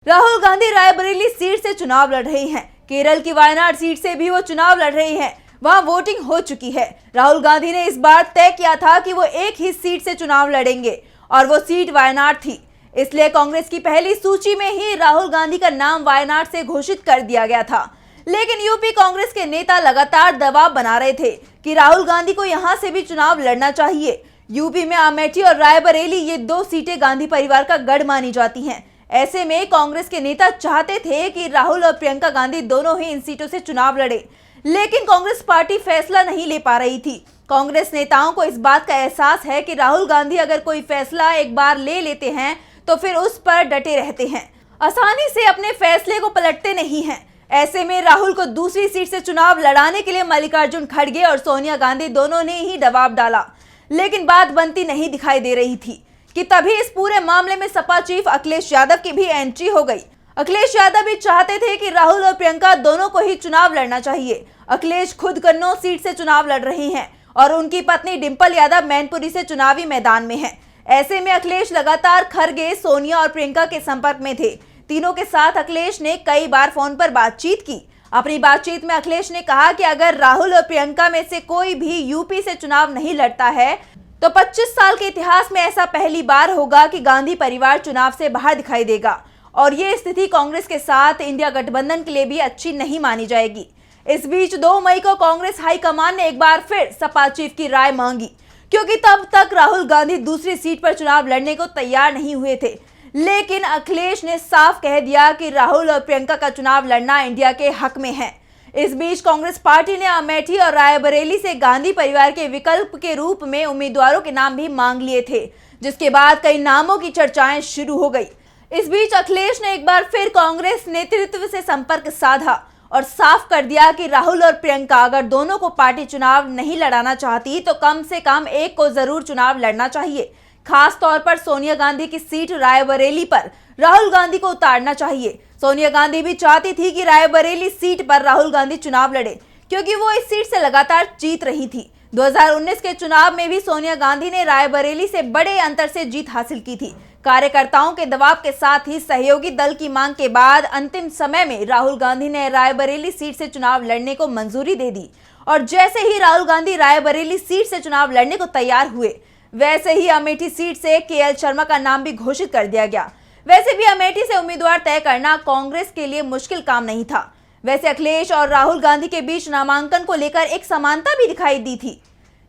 Rahul Gandhi Raebareli seat से चुनाव लड़ रहे हैं। केरल की वायनाड सीट से भी वो चुनाव लड़ रहे हैं। वहां वोटिंग हो चुकी है। राहुल गांधी ने इस बार तय किया था कि वो एक ही सीट से चुनाव लड़ेंगे और वो सीट वायनाड थी। इसलिए कांग्रेस की पहली सूची में ही राहुल गांधी का नाम वायनाड से घोषित कर दिया गया था। लेकिन यूपी कांग्रेस के नेता लगातार दबाव बना रहे थे कि राहुल गांधी को यहां से भी चुनाव लड़ना चाहिए। यूपी में अमेठी और रायबरेली ये दो सीटें गांधी परिवार का गढ़ मानी जाती हैं। ऐसे में कांग्रेस के नेता चाहते थे कि राहुल और प्रियंका गांधी दोनों ही इन सीटों से चुनाव लड़े, लेकिन कांग्रेस पार्टी फैसला नहीं ले पा रही थी। कांग्रेस नेताओं को इस बात का एहसास है कि राहुल गांधी अगर कोई फैसला एक बार ले लेते हैं तो फिर उस पर डटे रहते हैं, आसानी से अपने फैसले को पलटते नहीं हैं। ऐसे में राहुल को दूसरी सीट से चुनाव लड़ाने के लिए मल्लिकार्जुन खड़गे और सोनिया गांधी दोनों ने ही दबाव डाला, लेकिन बात बनती नहीं दिखाई दे रही थी कि तभी इस पूरे मामले में सपा चीफ अखिलेश यादव की भी एंट्री हो गई। अखिलेश यादव भी चाहते थे कि राहुल और प्रियंका दोनों को ही चुनाव लड़ना चाहिए। अखिलेश खुद कन्नौज सीट से चुनाव लड़ रहे हैं और उनकी पत्नी डिंपल यादव मैनपुरी से चुनावी मैदान में है। ऐसे में अखिलेश लगातार खड़गे, सोनिया और प्रियंका के संपर्क में थे। तीनों के साथ अखिलेश ने कई बार फोन पर बातचीत की। अपनी बातचीत में अखिलेश ने कहा कि अगर राहुल और प्रियंका में से कोई भी यूपी से चुनाव नहीं लड़ता है तो 25 साल के इतिहास में ऐसा पहली बार होगा कि गांधी परिवार चुनाव से बाहर दिखाई देगा और ये स्थिति कांग्रेस के साथ इंडिया गठबंधन के लिए भी अच्छी नहीं मानी जाएगी। इस बीच 2 मई को कांग्रेस हाईकमान ने एक बार फिर सपा चीफ की राय मांगी, क्योंकि तब तक राहुल गांधी दूसरी सीट पर चुनाव लड़ने को तैयार नहीं हुए थे। लेकिन अखिलेश ने साफ कह दिया कि राहुल और प्रियंका का चुनाव लड़ना इंडिया के हक में है। इस बीच कांग्रेस पार्टी ने अमेठी और रायबरेली से गांधी परिवार के विकल्प के रूप में उम्मीदवारों के नाम भी मांग लिए थे, जिसके बाद कई नामों की चर्चाएं शुरू हो गई। इस बीच अखिलेश ने एक बार फिर कांग्रेस नेतृत्व से संपर्क साधा और साफ कर दिया कि राहुल और प्रियंका अगर दोनों को पार्टी चुनाव नहीं लड़ाना चाहती तो कम से कम एक को जरूर चुनाव लड़ना चाहिए। खास तौर पर सोनिया गांधी की सीट रायबरेली पर राहुल गांधी को उतारना चाहिए। सोनिया गांधी भी चाहती थी कि रायबरेली सीट पर राहुल गांधी चुनाव लड़े, क्योंकि वो इस सीट से लगातार जीत रही थी। 2019 के चुनाव में भी सोनिया गांधी ने रायबरेली से बड़े अंतर से जीत हासिल की थी। कार्यकर्ताओं के दबाव के साथ ही सहयोगी दल की मांग के बाद अंतिम समय में राहुल गांधी ने रायबरेली सीट से चुनाव लड़ने को मंजूरी दे दी और जैसे ही राहुल गांधी रायबरेली सीट से चुनाव लड़ने को तैयार हुए, वैसे ही अमेठी सीट से केएल शर्मा का नाम भी घोषित कर दिया गया। वैसे भी अमेठी से उम्मीदवार तय करना कांग्रेस के लिए मुश्किल काम नहीं था। वैसे अखिलेश और राहुल गांधी के बीच नामांकन को लेकर एक समानता भी दिखाई दी थी।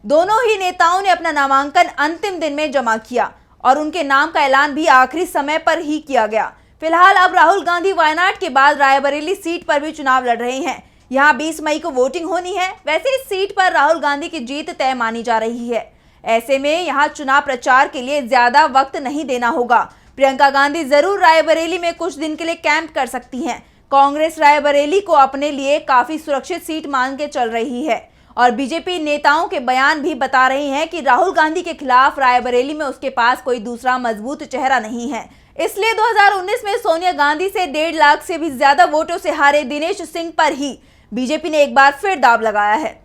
दोनों ही नेताओं ने अपना नामांकन अंतिम दिन में जमा किया और उनके नाम का ऐलान भी आखिरी समय पर ही किया गया। फिलहाल अब राहुल गांधी वायनाड के बाद रायबरेली सीट पर भी चुनाव लड़ रहे हैं। यहाँ 20 मई को वोटिंग होनी है। वैसे इस सीट पर राहुल गांधी की जीत तय मानी जा रही है। ऐसे में यहाँ चुनाव प्रचार के लिए ज्यादा वक्त नहीं देना होगा। प्रियंका गांधी जरूर रायबरेली में कुछ दिन के लिए कैंप कर सकती हैं। कांग्रेस रायबरेली को अपने लिए काफी सुरक्षित सीट मान के चल रही है और बीजेपी नेताओं के बयान भी बता रहे हैं कि राहुल गांधी के खिलाफ रायबरेली में उसके पास कोई दूसरा मजबूत चेहरा नहीं है। इसलिए 2019 में सोनिया गांधी से 1.5 लाख से भी ज्यादा वोटों से हारे दिनेश सिंह पर ही बीजेपी ने एक बार फिर दांव लगाया है।